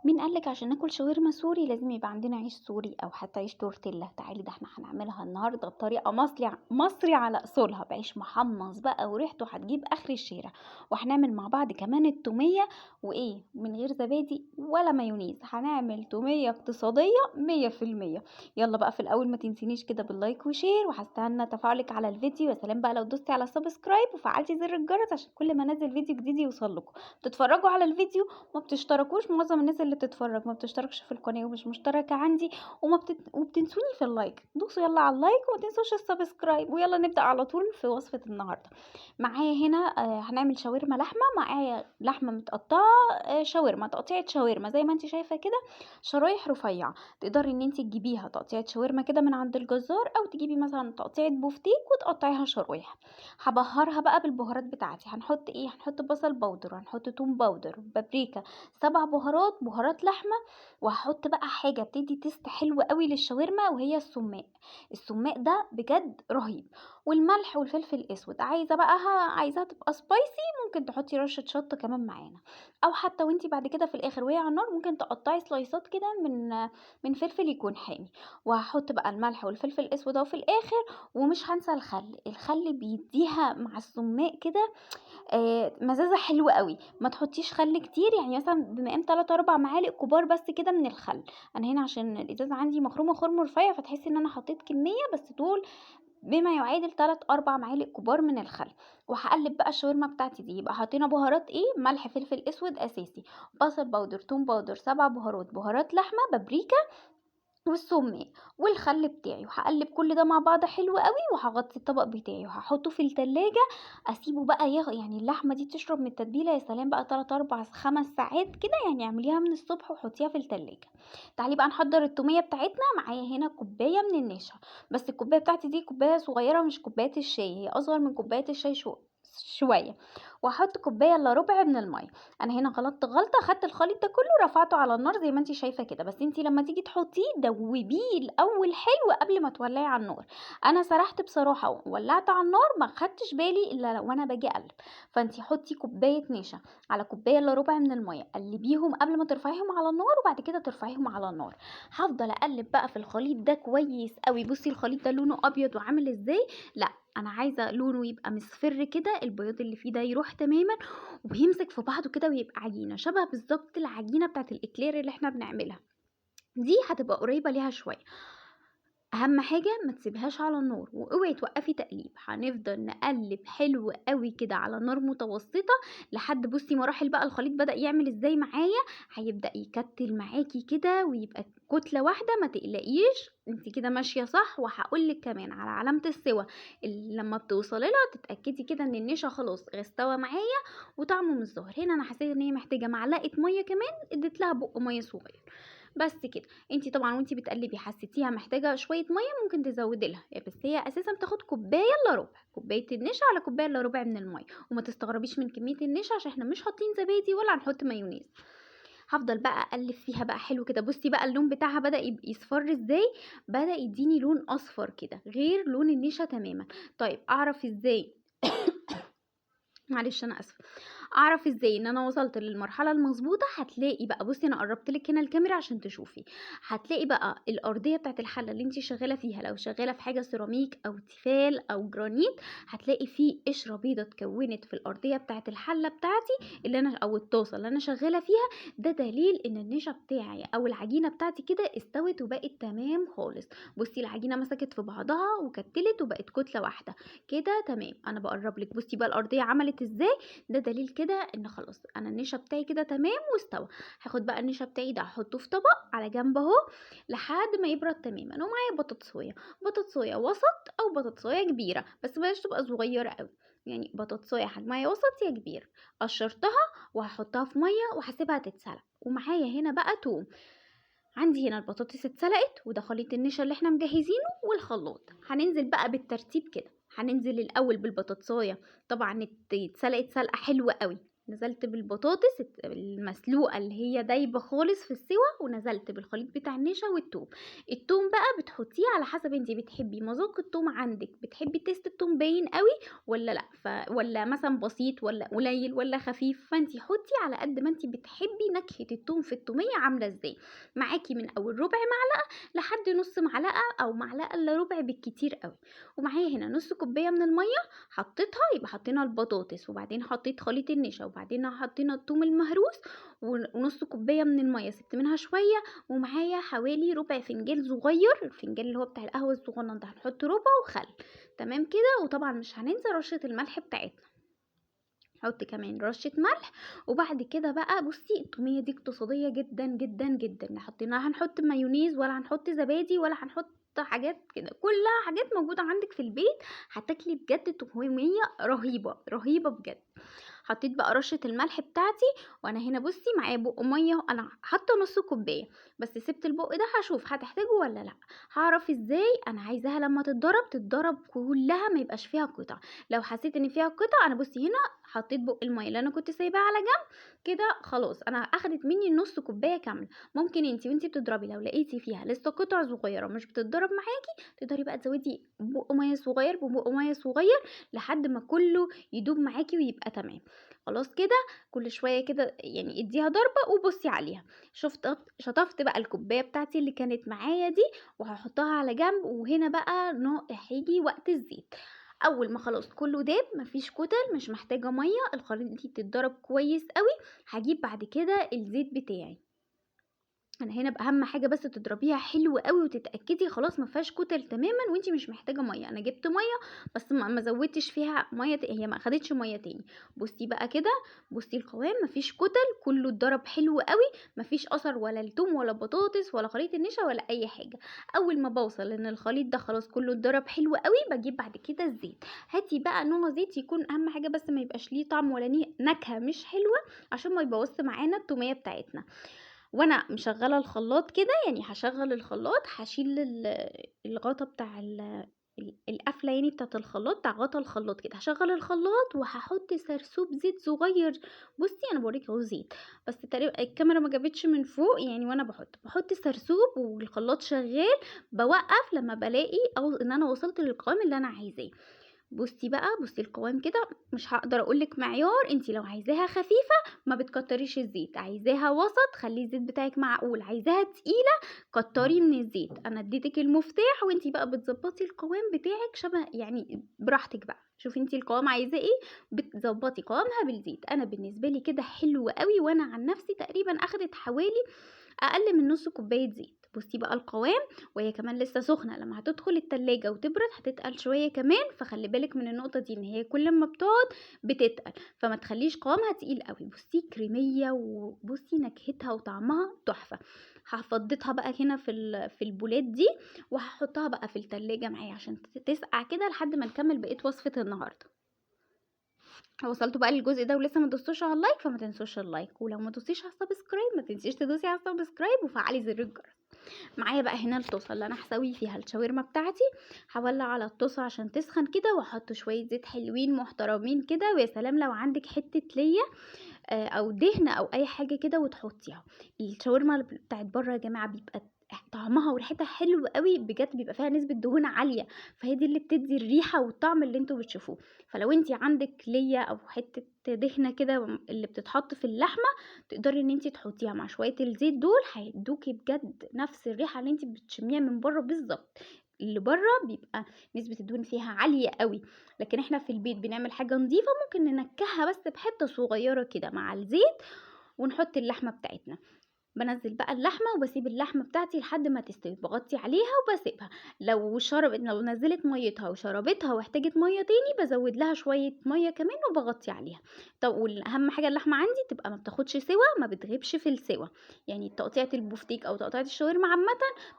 مين قالك عشان ناكل شاورما سوري لازم يبقى عندنا عيش سوري او حتى عيش تورتيلا؟ تعالي، ده احنا هنعملها النهارده بطريقه مصري على اصولها، بعيش محمص بقى وريحته هتجيب اخر الشارع. وهنعمل مع بعض كمان التوميه، وايه، من غير زبادي ولا مايونيز، هنعمل توميه اقتصاديه 100%. يلا بقى، في الاول ما تنسينيش كده باللايك وشير، وهستنى تفاعلك على الفيديو. يا سلام بقى لو دوستي على سبسكرايب وفعلتي زر الجرس عشان كل ما انزل فيديو جديد يوصل لكم. تتفرجوا على الفيديو ما بتشتركوش، معظم الناس اللي بتتفرج ما بتشتركش في القناة ومش مشتركة عندي، وبتنسوني في اللايك. دوسوا يلا على اللايك وما تنسوش السبسكرايب، ويلا نبدأ على طول في وصفة النهاردة. معايا هنا هنعمل شاورما لحمة. معايا لحمة متقطعة، شاورما تقطيعة شاورما زي ما انت شايفة كده، شرايح رفيعة. تقدري ان انت تجيبيها تقطيعة شاورما كده من عند الجزار، او تجيبي مثلا تقطيعة بوفتيك وتقطعيها شرايح. هبهرها بقى بالبهارات بتاعتي. هنحط ايه؟ هنحط بصل باودر، هنحط توم باودر، بابريكا، 7 بهارات لحمة. وهحط بقى حاجة بتدي تيست حلو قوي للشاورما، وهي السماق. السماق ده بجد رهيب. والملح والفلفل الاسود. عايزة بقى عايزاها تبقى سبايسي، ممكن تحطي رشة شطة كمان معانا. او حتى وانتي بعد كده في الاخر وهي على النار ممكن تقطعي سلايسات كده من فلفل يكون حامي. وهحط بقى الملح والفلفل الاسود اهو في الاخر. ومش هنسى الخل بيديها مع السماق كده مزازة حلوة قوي. ما تحطيش خل كتير، يعني مثلا بمقام 3 4 معالق كبار بس كده من الخل. انا هنا عشان الازازة عندي مخرومة خرم رفيع، فتحسي ان انا حطيت كمية، بس دول بما يعادل 3 4 معالق كبار من الخل. وهقلب بقى الشاورما بتاعتي دي. يبقى حطينا بهارات ايه؟ ملح فلفل اسود اساسي، بصل باودر، توم باودر، 7 بهارات لحمة، بابريكا، والسُمّاق والخل بتاعي. وهاقلّب كل ده مع بعض حلو أوي، وهاغطّي الطبق بتاعي وهاحطّه في التلاجة. أسيبه بقى يعني اللحمة دي تشرب من التتبيلة. يا سلام بقى، 3 4 5 ساعات كده، يعني اعمليها من الصبح وحطّيها في التلاجة. تعالي بقى نحضّر التومية بتاعتنا. معايا هنا كوباية من النشا، بس الكوباية بتاعتي دي كوباية صغيرة مش كوباية الشاي، هي أصغر من كوباية الشاي شوية. وهاحط كوباية إلا ربع من المَيّة. أنا هنا غلطت غلطة، خدت الخليط ده كله رفعته على النار زي ما انت شايفة كده، بس انت لما تيجي تحطيه دوبيه الأول حلو قبل ما تولعي على النار. أنا سرحت بصراحة وولعت على النار، ما خدتش بالي إلا وانا باجي أقلب. فانت حطي كوباية نشا على كوباية إلا ربع من المية، قلبيهم قبل ما ترفعيهم على النار، وبعد كده ترفعيهم على النار. هفضل أقلب بقى في الخليط ده كويس قوي. بصي الخليط ده لونه أبيض وعامل ازاي؟ لا، انا عايزه لونه يبقى مصفر كده، البياض اللي فيه ده يروح تماما، وبيمسك في بعضه كده ويبقى عجينه شبه بالظبط العجينه بتاعه الاكلير اللي احنا بنعملها. دي هتبقى قريبه ليها شويه. اهم حاجه ما تسيبهاش على النار، واوعي توقفي تقليب. هنفضل نقلب حلو قوي كده على نار متوسطه لحد، بصي مراحل بقى الخليط بدأ يعمل ازاي معايا. هيبدأ يكتل معاكي كده ويبقى كتله واحده. ما تقلقيش، انت كده ماشيه صح. وهقولك كمان على علامه السوا، اللي لما بتوصلي لها تتاكدي كده ان النشا خلاص استوى معايا وطعمه مش ظاهر. هنا انا حسيت ان هي محتاجه معلقه ميه كمان، اديت لها بق ميه صغير بس كده. انتي طبعا وانتي بتقلبي حسيتيها محتاجه شويه ميه، ممكن تزودي لها، بس هي اساسا بتاخد كوبايه الا ربع، كوبايه النشا على كوبايه الا ربع من الميه. وما تستغربيش من كميه النشا عشان احنا مش حاطين زبادي ولا هنحط مايونيز. هفضل بقى اقلب فيها بقى حلو كده. بصي بقى اللون بتاعها بدأ يبقى يصفر ازاي، بدأ يديني لون اصفر كده غير لون النشا تماما. طيب اعرف ازاي؟ معلش انا اسفه. اعرف ازاي ان انا وصلت للمرحله المظبوطه؟ هتلاقي بقى، بصي انا قربت لك هنا الكاميرا عشان تشوفي. هتلاقي بقى الارضيه بتاعت الحله اللي انت شغاله فيها، لو شغاله في حاجه سيراميك او تيفال او جرانيت، هتلاقي فيه قشره بيضه اتكونت في الارضيه بتاعت الحله بتاعتي اللي انا، او الطاسه اللي انا شغاله فيها. ده دليل ان النشا بتاعي او العجينه بتاعتي كده استوت وبقت تمام خالص. بصي العجينه مسكت في بعضها وكتلت وبقت كتله واحده كده تمام. انا بقرب لك، بصي بقى الارضيه عملت ازاي. ده دليل كده ان خلاص انا النشا بتاعي كده تمام واستوى. هاخد بقى النشا بتاعي ده احطه في طبق على جنب اهو لحد ما يبرد تماما. ومعايا بطاطسايه وسط او بطاطسايه كبيره، بس بلاش تبقى صغيره قوي، يعني بطاطسايه حجمها وسط يا كبير. قشرتها وهحطها في ميه وهسيبها تتسلق. ومعايا هنا بقى توم. عندي هنا البطاطس اتسلقت، وده خليط النشا اللي احنا مجهزينه والخلاط. هننزل بقى بالترتيب كده. هننزل الاول بالبطاطسايه، طبعا اتسلقت سلقه حلوه قوي. نزلت بالبطاطس المسلوقة اللي هي دايبة خالص في السوا، ونزلت بالخليط بتاع النشا والثوم. الثوم بقى بتحطيه على حسب انتي بتحبي مذاق الثوم عندك، بتحبي تيست الثوم باين قوي ولا لا، ولا مثلا بسيط ولا قليل ولا خفيف، فانتي حطي على قد ما انتي بتحبي نكهة الثوم في الثومية عاملة ازاي. معاكي من اول ربع معلقة لحد نص معلقة او معلقة الا ربع بالكتير قوي. ومعايا هنا نص كوباية من المية حطيتها، يبقى حطينا البطاطس وبعدين حطيت خليط النشا وبعدين حطينا الثوم المهروس ونص كوبايه من الميه سبت منها شويه. ومعايا حوالي ربع فنجان صغير، الفنجان اللي هو بتاع القهوه الصغنن ده، هنحط ربع وخل. تمام كده. وطبعا مش هننسى رشه الملح بتاعتنا، حط كمان رشة ملح. وبعد كده بقى بصي التومية دي اقتصادية جدا جدا جدا، لا حطينا هنحط مايونيز ولا هنحط زبادي ولا هنحط حاجات كده، كلها حاجات موجودة عندك في البيت. هتاكلي بجد تومية رهيبة رهيبة بجد. حطيت بقى رشة الملح بتاعتي، وانا هنا بصي معايا بق مية، انا حاطة نص كوباية بس، سبت البق ده هشوف هتحتاجه ولا لا. هعرف ازاي؟ انا عايزاها لما تتضرب كلها ما يبقاش فيها قطع. لو حسيت ان فيها قطع انا بصي هنا حطيت بق الميه اللي انا كنت سايباها على جنب كده، خلاص انا اخدت مني نص كوبايه كامله. ممكن وانتي بتضربي لو لقيتي فيها لسه قطع صغيره مش بتتضرب معاكي، تقدري بقى تزودي بق ميه صغير ببق ميه صغير لحد ما كله يدوب معاكي ويبقى تمام. خلاص كده. كل شويه كده يعني اديها ضربه وبصي عليها. شطفت بقى الكوبايه بتاعتي اللي كانت معايا دي وهحطها على جنب. وهنا بقى هيجي وقت الزيت. اول ما خلاص كله داب مفيش كتل مش محتاجه ميه، الخليط دي تتضرب كويس قوي. هجيب بعد كده الزيت بتاعي. انا هنا باهم حاجه بس تضربيها حلو قوي وتتاكدي خلاص ما فيهاش كتل تماما وانتي مش محتاجه ميه. انا جبت ميه بس ما زودتش فيها ميه، هي ما اخدتش ميه تاني. بصي بقى كده، بصي القوام ما فيش كتل، كله اتضرب حلو قوي، ما فيش اثر ولا التوم ولا بطاطس ولا خليط النشا ولا اي حاجه. اول ما بوصل ان الخليط ده خلاص كله اتضرب حلو قوي بجيب بعد كده الزيت. هاتي بقى نوع زيت يكون اهم حاجه بس ما يبقاش ليه طعم ولا نكهه مش حلوه عشان ما يبوظش معانا التوميه بتاعتنا. وانا مشغله الخلاط كده يعني هشغل الخلاط، هشيل الغطا بتاع القفله يعني بتاعه الخلاط، بتاع غطا الخلاط كده، هشغل الخلاط وهحط سرسوب زيت صغير. بصي انا بوريك اهو زيت بس تقريبا الكاميرا ما جابتش من فوق يعني، وانا بحط سرسوب والخلاط شغال، بوقف لما بلاقي او ان انا وصلت للقوام اللي انا عايزاه. بصي بقى، بصي القوام كده. مش هقدر اقولك معيار، انتي لو عايزاها خفيفه ما بتكتريش الزيت، عايزاها وسط خلي الزيت بتاعك معقول، عايزاها تقيله كتري من الزيت. انا اديتك المفتاح وانتي بقى بتظبطي القوام بتاعك شبه يعني براحتك بقى. شوفي انتي القوام عايزاه ايه، بتظبطي قوامها بالزيت. انا بالنسبه لي كده حلو قوي، وانا عن نفسي تقريبا اخدت حوالي اقل من نص كوبايه زيت. بصي بقى القوام وهي كمان لسه سخنه، لما هتدخل التلاجة وتبرد هتتقل شويه كمان، فخلي بالك من النقطه دي ان هي كل ما بتقعد بتتقل، فما تخليش قوامها تقيل قوي. بصي كريميه وبصي نكهتها وطعمها تحفه. هفضيتها بقى هنا في البولات دي وهحطها بقى في التلاجة معايا عشان تسقع كده لحد ما نكمل بقيه وصفه النهارده. وصلتوا بقى للجزء ده ولسه ما دوستوش على اللايك فما تنسوش اللايك، ولو ما دوستيش على السبسكرايب ما تنسيش تدوسي على السبسكرايب وفعلي زر الجرس. معايا بقى هنا الطاسه اللي انا هسوي فيها الشاورما بتاعتي. هولع على الطاسه عشان تسخن كده واحط شويه زيت حلوين محترمين كده، ويا سلام لو عندك حته ليا او دهن او اي حاجه كده وتحطيها. الشاورما بتاعت بره يا جماعه بيبقى طعمها وريحتها حلو قوي بجد، بيبقى فيها نسبه دهون عاليه، فهي دي اللي بتدي الريحه والطعم اللي انتوا بتشوفوه. فلو انتي عندك ليا او حته دهنه كده اللي بتتحط في اللحمه، تقدري ان انتي تحطيها مع شويه الزيت دول، هيدوكي بجد نفس الريحه اللي انتي بتشميها من بره بالظبط. اللي بره بيبقى نسبه الدهون فيها عاليه قوي، لكن احنا في البيت بنعمل حاجه نظيفه ممكن ننكهها بس بحته صغيره كده مع الزيت ونحط اللحمه بتاعتنا. بنزل بقى اللحمه وبسيب اللحمه بتاعتي لحد ما تستوي، بغطي عليها وبسيبها. لو نزلت ميتها وشربتها واحتاجت ميه تاني بزود لها شويه ميه كمان وبغطي عليها. طب والاهم حاجه اللحمه عندي تبقى ما بتاخدش سوا، ما بتغيبش في السوا، يعني تقطيعه البفتيك او تقطيعه الشاورما عامه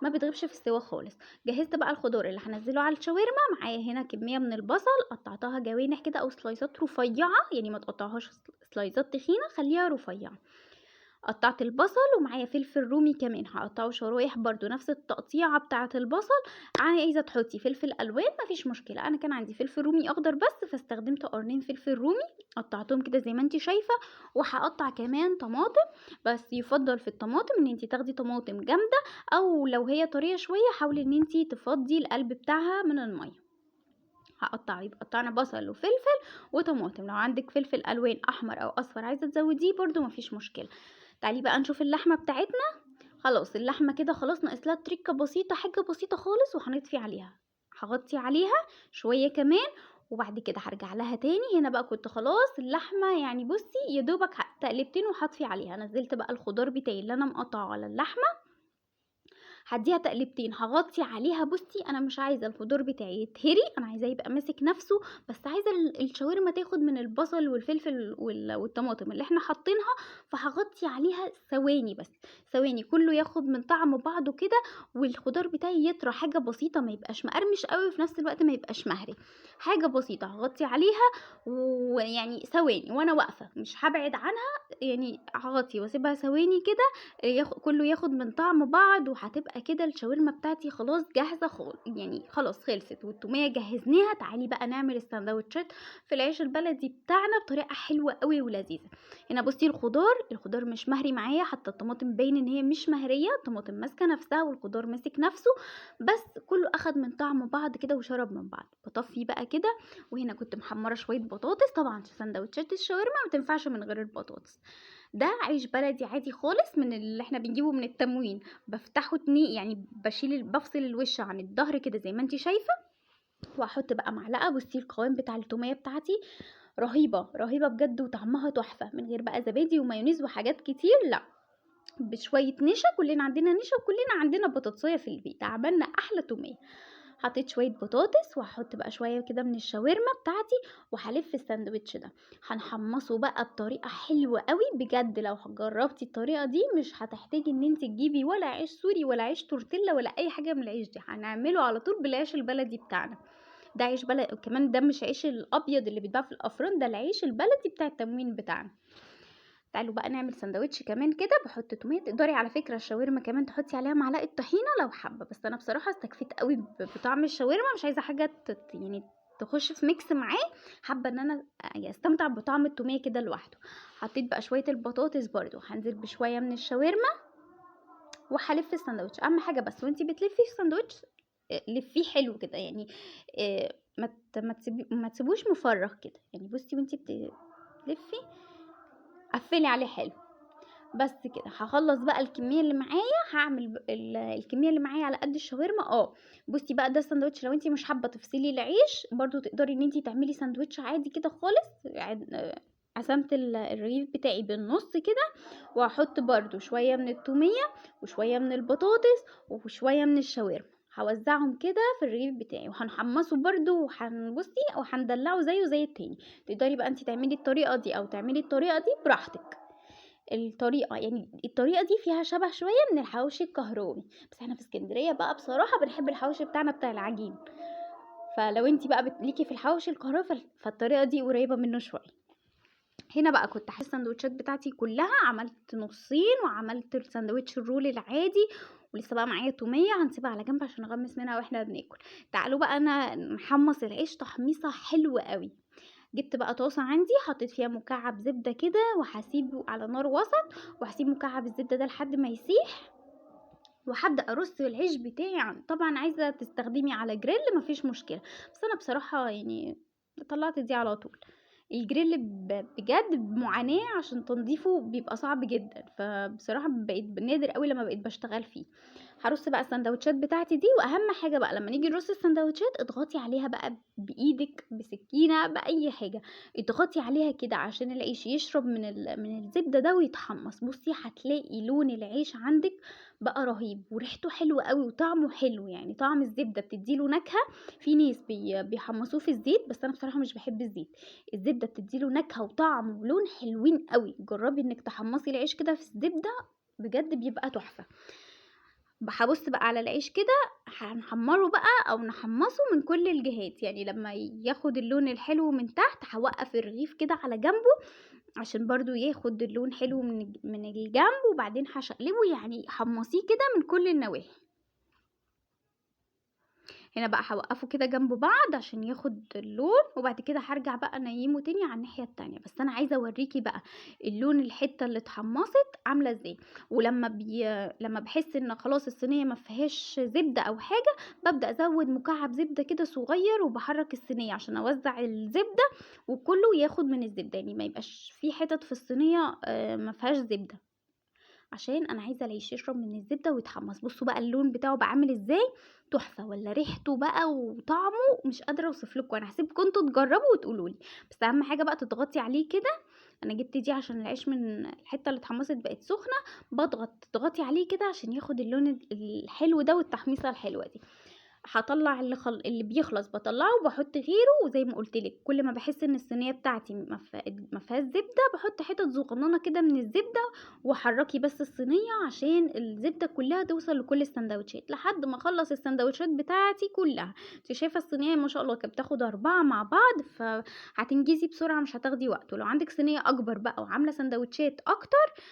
ما بتغيبش في السوا خالص. جهزت بقى الخضار اللي هنزله على الشاورما. معايا هنا كميه من البصل قطعتها جوانح كده او سلايزات رفيعه، يعني ما تقطعهاش سلايزات تخينه، خليها رفيعه. قطعت البصل ومعايا فلفل رومي كمان هقطعه شرايح برضو نفس التقطيعه بتاعه البصل. عايزه تحطي فلفل الوان مفيش مشكله، انا كان عندي فلفل رومي اخضر بس فاستخدمت قرنين فلفل رومي قطعتهم كده زي ما انت شايفه. وهقطع كمان طماطم، بس يفضل في الطماطم ان انت تاخدي طماطم جامده، او لو هي طريه شويه حاولي ان انت تفضي القلب بتاعها من الميه. هقطع، يبقى قطعنا بصل وفلفل وطماطم. لو عندك فلفل الوان احمر او اصفر عايزه تزوديه برضو مفيش مشكله. تعالي بقى نشوف اللحمه بتاعتنا. خلاص اللحمه كده خلاص ناقص لها تريكه بسيطه، حاجه بسيطه خالص وهنطفي عليها. هغطي عليها شويه كمان وبعد كده هرجع لها تاني. هنا بقى كنت خلاص اللحمه يعني بصي يا دوبك تقلبتين وهطفي عليها. نزلت بقى الخضار بتاعي اللي انا مقطعه على اللحمه، هديها تقلبتين هغطي عليها. بصي انا مش عايزه الخضار بتاعي يتهري، انا عايزاه يبقى ماسك نفسه، بس عايزه الشاورما تاخد من البصل والفلفل والطماطم اللي احنا حاطينها. فهغطي عليها ثواني بس، ثواني كله ياخد من طعم بعضه كده، والخضار بتاعي يطرى حاجه بسيطه، ما يبقاش مقرمش قوي وفي نفس الوقت ما يبقاش مهري. حاجه بسيطه هغطي عليها ويعني ثواني وانا واقفه مش هبعد عنها، يعني هغطي واسيبها ثواني كده كله ياخد من طعم بعض. وهتبقى كده الشاورما بتاعتي خلاص جاهزه يعني خلاص خلصت والتوميه جهزناها. تعالي بقى نعمل السندوتشات في العيش البلدي بتاعنا بطريقه حلوه قوي ولذيذه. هنا بصي الخضار مش مهري معايا، حتى الطماطم باين ان هي مش مهريه، الطماطم ماسكه نفسها والخضار ماسك نفسه، بس كله اخد من طعم بعض كده وشرب من بعض. بطفي بقى كده. وهنا كنت محمره شويه بطاطس، طبعا سندوتشات الشاورما ما تنفعش من غير البطاطس. ده عيش بلدي عادي خالص من اللي احنا بنجيبه من التموين، بفتحه يعني بفصل الوش عن الظهر كده زي ما انت شايفه. واحط بقى معلقه. بصي القوام بتاع التوميه بتاعتي رهيبه رهيبه بجد وطعمها تحفه، من غير بقى زبادي ومايونيز وحاجات كتير، لا بشويه نشا. كلنا عندنا نشا وكلنا عندنا بطاطسيه في البيت، عملنا احلى توميه. حطيت شويه بطاطس وهحط بقى شويه كده من الشاورما بتاعتي وهلف الساندوتش ده. هنحمصه بقى بطريقه حلوه قوي بجد. لو جربتي الطريقه دي مش هتحتاجي ان انت تجيبي ولا عيش سوري ولا عيش تورتيلا ولا اي حاجه من العيش دي، هنعمله على طول بالعيش البلدي بتاعنا. ده عيش بلدي كمان، ده مش عيش الابيض اللي بيتباع في الافران، ده العيش البلدي بتاع التموين بتاعنا. تعالوا بقى نعمل سندوتش كمان كده. بحط توميه، تقدري على فكره الشاورما كمان تحطي عليها معلقه طحينه لو حابه، بس انا بصراحه استكفيت قوي بطعم الشاورما، مش عايزه حاجه يعني تخش في ميكس معاه. حابه ان انا استمتع بطعم التوميه كده لوحده. حطيت بقى شويه البطاطس برضو، هنزل بشويه من الشاورما وهلف السندوتش. اهم حاجه بس وانتي بتلفي السندوتش لفيه حلو كده يعني، ما تسيبوش مفرغ كده يعني. بصي وانتي بتلفي قفلي عليه حلو. بس كده هخلص بقى الكميه اللي معايا، هعمل الكميه اللي معايا على قد الشاورما. بصي بقى ده الساندوتش. لو انتي مش حابه تفصلي العيش برضو تقدري ان انتي تعملي ساندوتش عادي كده خالص. قسمت الرغيف بتاعي بالنص كده، وهحط برضو شويه من التوميه وشويه من البطاطس وشويه من الشاورما، هوزعهم كده في الرغيف بتاعي وهنحمصه برضو وهنبصي وهندلعه زيه زي التاني. تقدري بقى انتي تعملي الطريقه دي او تعملي الطريقه دي براحتك. الطريقة دي فيها شبه شوية من الحواوشي الكهراوي، بس احنا في اسكندرية بقى بصراحة بنحب الحواوشي بتاعنا بتاع العجين. فلو انتي بقى ليكي في الحواوشي الكهراوي فالطريقة دي قريبة منه شوية. هنا بقى كنت حاسه السندوتشات بتاعتي كلها عملت نصين، وعملت الساندوتش الرول العادي، ولسه بقى معايا توميه هنسيبها على جنب عشان نغمس منها واحنا بناكل. تعالوا بقى انا نحمص العيش تحميصه حلوه قوي. جبت بقى طاسه عندي، حطيت فيها مكعب زبده كده وهسيبه على نار وسط، وهسيب مكعب الزبده ده لحد ما يسيح. وهبدا ارص العيش بتاعي. طبعا عايزه تستخدمي على جريل مفيش مشكله، بس انا بصراحه يعني طلعت دي على طول. الجريل بجد بمعاناه عشان تنظيفه بيبقى صعب جدا، فبصراحه بقيت نادر قوي لما بقيت بشتغل فيه. هرص بقى السندوتشات بتاعتي دي، واهم حاجه بقى لما نيجي نرص السندوتشات اضغطي عليها بقى بايدك بسكينه باي حاجه، اضغطي عليها كده عشان العيش يشرب من الزبده ده ويتحمص. بصي هتلاقي لون العيش عندك بقى رهيب وريحته حلوه قوي وطعمه حلو، يعني طعم الزبده بتديله نكهه. في ناس بيحمصوه في الزيت، بس انا بصراحه مش بحب الزيت. الزبده بتديله نكهه وطعم ولون حلوين قوي. جربي انك تحمصي العيش كده في الزبده بجد بيبقى تحفه. هبص بقى على العيش كده، هنحمره بقى او نحمصه من كل الجهات، يعني لما ياخد اللون الحلو من تحت هوقف الرغيف كده على جنبه عشان برضه ياخد اللون حلو من الجنب، وبعدين هاشقلبه يعني حمّصيه كده من كل النواحي. هنا بقى هاوقّفه كده جنب بعض عشان ياخد اللون، وبعد كده هارجع بقى أنيّمه تاني على الناحية التانية، بس أنا عايزة أورّيكِ بقى اللون الحتّة اللي اتحمّصت عاملة إزاي. لمّا باحس إن خلاص الصينية ما فيهاش زبدة أو حاجة، بابدأ أزوّد مكعب زبدة كده صغير، وباحرّك الصينية عشان أوزّع الزبدة وكلّه ياخد من الزبدة، يعني ما يبقاش في حتت في الصينية ما فيهاش زبدة. عشان أنا عايزة العيش يشرب من الزبدة ويتحمّص. بُصّوا بقى اللون بتاعه بقى عامل إزاي، تحفة والّا ريحته بقى وطعمه مش قادرة أوصف لكم، أنا هاسيبكم أنتم تجرّبوا وتقولوا لي، بس أهم حاجة بقى تضغطي عليه كده. أنا جِبت دي عشان العيش من الحتّة اللي اتحمّصت بقت سخنة، تضغطي عليه كده عشان ياخد اللون الحلو ده والتحميصة الحلوة دي. هاطلّع اللي بيخلص باطلّعه وباحط غيره، وزي ما قُلت لِك كل ما باحس إن الصينية بتاعتي ما فيهاش زبدة، باحط حتت صغنّنة كده من الزبدة، وحرّكي بس الصينية عشان الزبدة كلّها توصل لكل الساندوتشات، لحد ما أخلّص الساندوتشات بتاعتي كلّها. أنتِ شايفة الصينية ما شاء الله كانت بتاخد 4 مع بعض، فهتنجزي بسرعة مش هتاخدي وقت. ولو عندِك صينية أكبر بقى وعاملة ساندوتشات أكتر،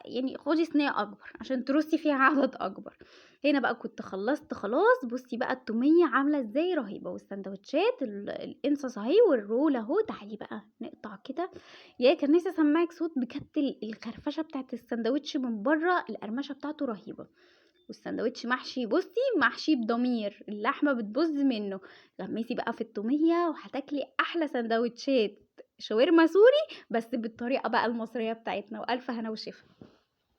يعني خُدي صينية أكبر عشان ترصي فيها عدد أكبر. هنا بقى كنت خلّصت خلاص، بُصّي بقى التومية عاملة إزاي رهيبة، والساندوتشات القنصص أهي والرول أهو. تعالي بقى نقطع كده. ياه! كان نفسي أسمّعِك صوت بجد الخرفشة بتاعة الساندوتش من برّه، القرمشة بتاعته رهيبة. والساندوتش محشي، بُصّي محشي بضمير، اللحمة بتبُظ منه. غمّسي بقى في التومية وهتاكلي أحلى ساندوتشات شاورما سوري، بس بالطريقة بقى المصرية بتاعتنا، وألف هنا وشفا.